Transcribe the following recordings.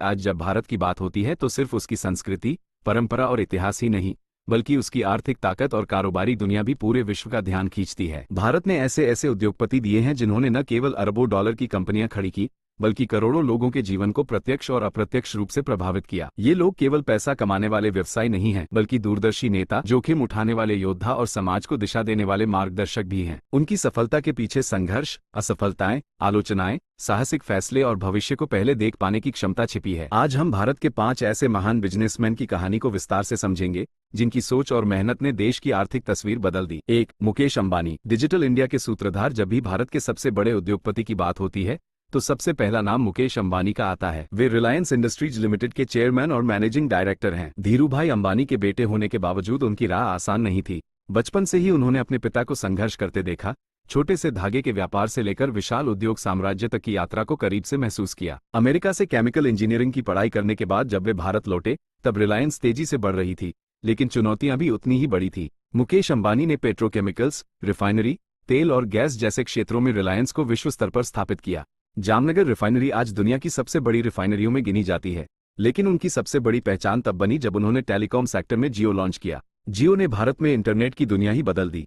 आज जब भारत की बात होती है तो सिर्फ उसकी संस्कृति, परंपरा और इतिहास ही नहीं, बल्कि उसकी आर्थिक ताकत और कारोबारी दुनिया भी पूरे विश्व का ध्यान खींचती है। भारत ने ऐसे ऐसे उद्योगपति दिए हैं जिन्होंने न केवल अरबों डॉलर की कंपनियां खड़ी की, बल्कि करोड़ों लोगों के जीवन को प्रत्यक्ष और अप्रत्यक्ष रूप से प्रभावित किया। ये लोग केवल पैसा कमाने वाले व्यवसायी नहीं हैं, बल्कि दूरदर्शी नेता, जोखिम उठाने वाले योद्धा और समाज को दिशा देने वाले मार्गदर्शक भी हैं। उनकी सफलता के पीछे संघर्ष, असफलताएं, आलोचनाएं, साहसिक फैसले और भविष्य को पहले देख पाने की क्षमता छिपी है। आज हम भारत के 5 ऐसे महान बिजनेसमैन की कहानी को विस्तार से समझेंगे, जिनकी सोच और मेहनत ने देश की आर्थिक तस्वीर बदल दी। 1. मुकेश अंबानी, डिजिटल इंडिया के सूत्रधार। जब भी भारत के सबसे बड़े उद्योगपति की बात होती है तो सबसे पहला नाम मुकेश अंबानी का आता है। वे रिलायंस इंडस्ट्रीज लिमिटेड के चेयरमैन और मैनेजिंग डायरेक्टर हैं। धीरूभाई अंबानी के बेटे होने के बावजूद उनकी राह आसान नहीं थी। बचपन से ही उन्होंने अपने पिता को संघर्ष करते देखा। छोटे से धागे के व्यापार से लेकर विशाल उद्योग साम्राज्य तक की यात्रा को करीब से महसूस किया। अमेरिका से केमिकल इंजीनियरिंग की पढ़ाई करने के बाद जब वे भारत लौटे तब रिलायंस तेजी से बढ़ रही थी, लेकिन चुनौतियां भी उतनी ही बड़ी थी। मुकेश अंबानी ने पेट्रोकेमिकल्स, रिफाइनरी, तेल और गैस जैसे क्षेत्रों में रिलायंस को विश्व स्तर पर स्थापित किया। जामनगर रिफाइनरी आज दुनिया की सबसे बड़ी रिफाइनरियों में गिनी जाती है, लेकिन उनकी सबसे बड़ी पहचान तब बनी जब उन्होंने टेलीकॉम सेक्टर में जियो लॉन्च किया। जियो ने भारत में इंटरनेट की दुनिया ही बदल दी।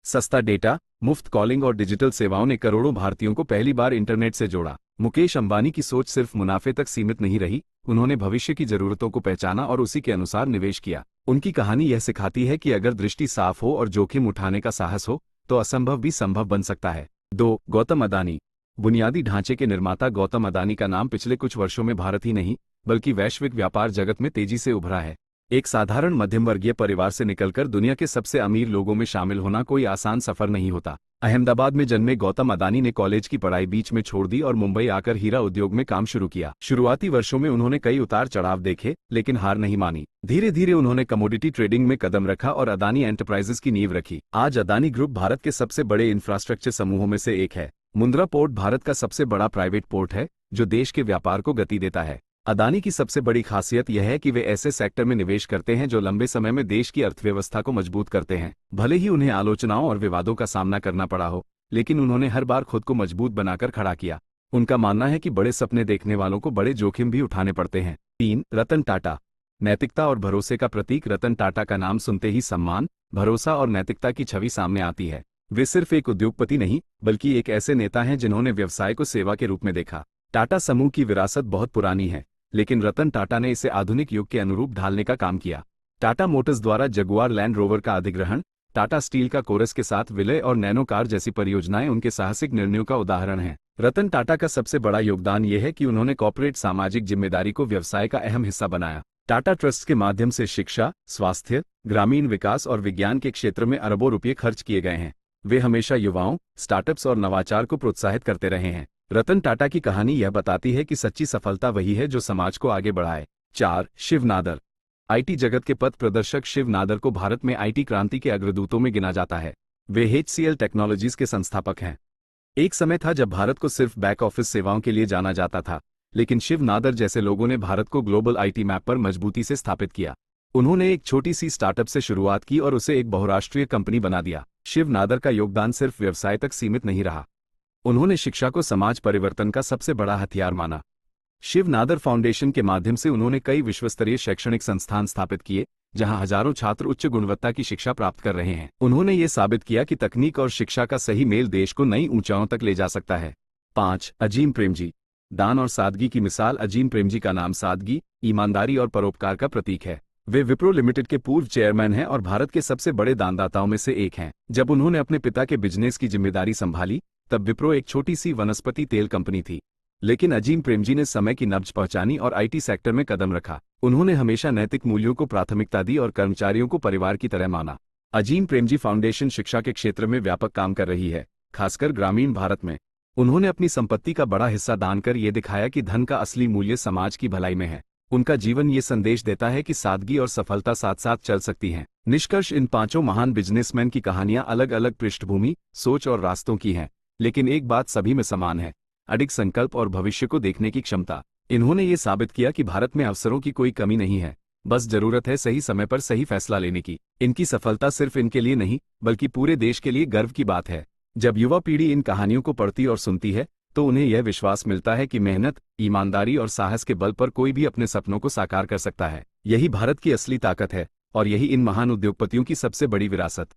सस्ता डेटा, मुफ्त कॉलिंग और डिजिटल सेवाओं ने करोड़ों भारतीयों को पहली बार इंटरनेट से जोड़ा। मुकेश अंबानी की सोच सिर्फ मुनाफे तक सीमित नहीं रही, उन्होंने भविष्य की जरूरतों को पहचाना और उसी के अनुसार निवेश किया। उनकी कहानी यह सिखाती है कि अगर दृष्टि साफ हो और जोखिम उठाने का साहस हो तो असंभव भी संभव बन सकता है। 2. गौतम अदानी, बुनियादी ढांचे के निर्माता गौतम अदानी का नाम पिछले कुछ वर्षों में भारत ही नहीं बल्कि वैश्विक व्यापार जगत में तेजी से उभरा है। एक साधारण मध्यम वर्गीय परिवार से निकलकर दुनिया के सबसे अमीर लोगों में शामिल होना कोई आसान सफर नहीं होता। अहमदाबाद में जन्मे गौतम अदानी ने कॉलेज की पढ़ाई बीच में छोड़ दी और मुंबई आकर हीरा उद्योग में काम शुरू किया। शुरुआती वर्षों में उन्होंने कई उतार चढ़ाव देखे, लेकिन हार नहीं मानी। धीरे धीरे उन्होंने कमोडिटी ट्रेडिंग में कदम रखा और अदानी एंटरप्राइजेस की नींव रखी। आज अदानी ग्रुप भारत के सबसे बड़े इंफ्रास्ट्रक्चर समूहों में से एक है। मुंद्रा पोर्ट भारत का सबसे बड़ा प्राइवेट पोर्ट है, जो देश के व्यापार को गति देता है। अदानी की सबसे बड़ी खासियत यह है कि वे ऐसे सेक्टर में निवेश करते हैं जो लंबे समय में देश की अर्थव्यवस्था को मजबूत करते हैं। भले ही उन्हें आलोचनाओं और विवादों का सामना करना पड़ा हो, लेकिन उन्होंने हर बार खुद को मजबूत बनाकर खड़ा किया। उनका मानना है कि बड़े सपने देखने वालों को बड़े जोखिम भी उठाने पड़ते हैं। 3. रतन टाटा, नैतिकता और भरोसे का प्रतीक। रतन टाटा का नाम सुनते ही सम्मान, भरोसा और नैतिकता की छवि सामने आती है। वे सिर्फ एक उद्योगपति नहीं बल्कि एक ऐसे नेता हैं जिन्होंने व्यवसाय को सेवा के रूप में देखा। टाटा समूह की विरासत बहुत पुरानी है, लेकिन रतन टाटा ने इसे आधुनिक युग के अनुरूप ढालने का काम किया। टाटा मोटर्स द्वारा जगुआर लैंड रोवर का अधिग्रहण, टाटा स्टील का कोरस के साथ विलय और नैनो कार जैसी परियोजनाएं उनके साहसिक निर्णयों का उदाहरण हैं। रतन टाटा का सबसे बड़ा योगदान यह है कि उन्होंने कॉर्पोरेट सामाजिक जिम्मेदारी को व्यवसाय का अहम हिस्सा बनाया। टाटा ट्रस्ट के माध्यम से शिक्षा, स्वास्थ्य, ग्रामीण विकास और विज्ञान के क्षेत्र में अरबों रुपये खर्च किए गए हैं। वे हमेशा युवाओं, स्टार्टअप्स और नवाचार को प्रोत्साहित करते रहे हैं। रतन टाटा की कहानी यह बताती है कि सच्ची सफलता वही है जो समाज को आगे बढ़ाए। 4. शिव नादर, आईटी जगत के पथ प्रदर्शक शिव नादर को भारत में आईटी क्रांति के अग्रदूतों में गिना जाता है। वे HCL टेक्नोलॉजीज के संस्थापक हैं। एक समय था जब भारत को सिर्फ बैक ऑफिस सेवाओं के लिए जाना जाता था, लेकिन शिव नादर जैसे लोगों ने भारत को ग्लोबल आईटी मैप पर मजबूती से स्थापित किया। उन्होंने एक छोटी सी स्टार्टअप से शुरुआत की और उसे एक बहुराष्ट्रीय कंपनी बना दिया। शिव नादर का योगदान सिर्फ व्यवसाय तक सीमित नहीं रहा, उन्होंने शिक्षा को समाज परिवर्तन का सबसे बड़ा हथियार माना। शिव नादर फाउंडेशन के माध्यम से उन्होंने कई विश्वस्तरीय शैक्षणिक संस्थान स्थापित किए, जहां हजारों छात्र उच्च गुणवत्ता की शिक्षा प्राप्त कर रहे हैं। उन्होंने ये साबित किया कि तकनीक और शिक्षा का सही मेल देश को नई ऊंचाइयों तक ले जा सकता है। 5. अजीम प्रेमजी, दान और सादगी की मिसाल। अजीम प्रेमजी का नाम सादगी, ईमानदारी और परोपकार का प्रतीक है। वे विप्रो लिमिटेड के पूर्व चेयरमैन हैं और भारत के सबसे बड़े दानदाताओं में से एक हैं। जब उन्होंने अपने पिता के बिजनेस की जिम्मेदारी संभाली तब विप्रो एक छोटी सी वनस्पति तेल कंपनी थी, लेकिन अजीम प्रेमजी ने समय की नब्ज पहचानी और आईटी सेक्टर में कदम रखा। उन्होंने हमेशा नैतिक मूल्यों को प्राथमिकता दी और कर्मचारियों को परिवार की तरह माना। अजीम प्रेमजी फाउंडेशन शिक्षा के क्षेत्र में व्यापक काम कर रही है, खासकर ग्रामीण भारत में। उन्होंने अपनी संपत्ति का बड़ा हिस्सा दान कर ये दिखाया कि धन का असली मूल्य समाज की भलाई में है। उनका जीवन ये संदेश देता है कि सादगी और सफलता साथ साथ चल सकती हैं। निष्कर्ष, इन 5 महान बिजनेसमैन की कहानियां अलग अलग पृष्ठभूमि, सोच और रास्तों की हैं, लेकिन एक बात सभी में समान है: अडिग संकल्प और भविष्य को देखने की क्षमता। इन्होंने ये साबित किया कि भारत में अवसरों की कोई कमी नहीं है, बस जरूरत है सही समय पर सही फैसला लेने की। इनकी सफलता सिर्फ इनके लिए नहीं बल्कि पूरे देश के लिए गर्व की बात है। जब युवा पीढ़ी इन कहानियों को पढ़ती और सुनती है तो उन्हें यह विश्वास मिलता है कि मेहनत, ईमानदारी और साहस के बल पर कोई भी अपने सपनों को साकार कर सकता है। यही भारत की असली ताकत है और यही इन महान उद्योगपतियों की सबसे बड़ी विरासत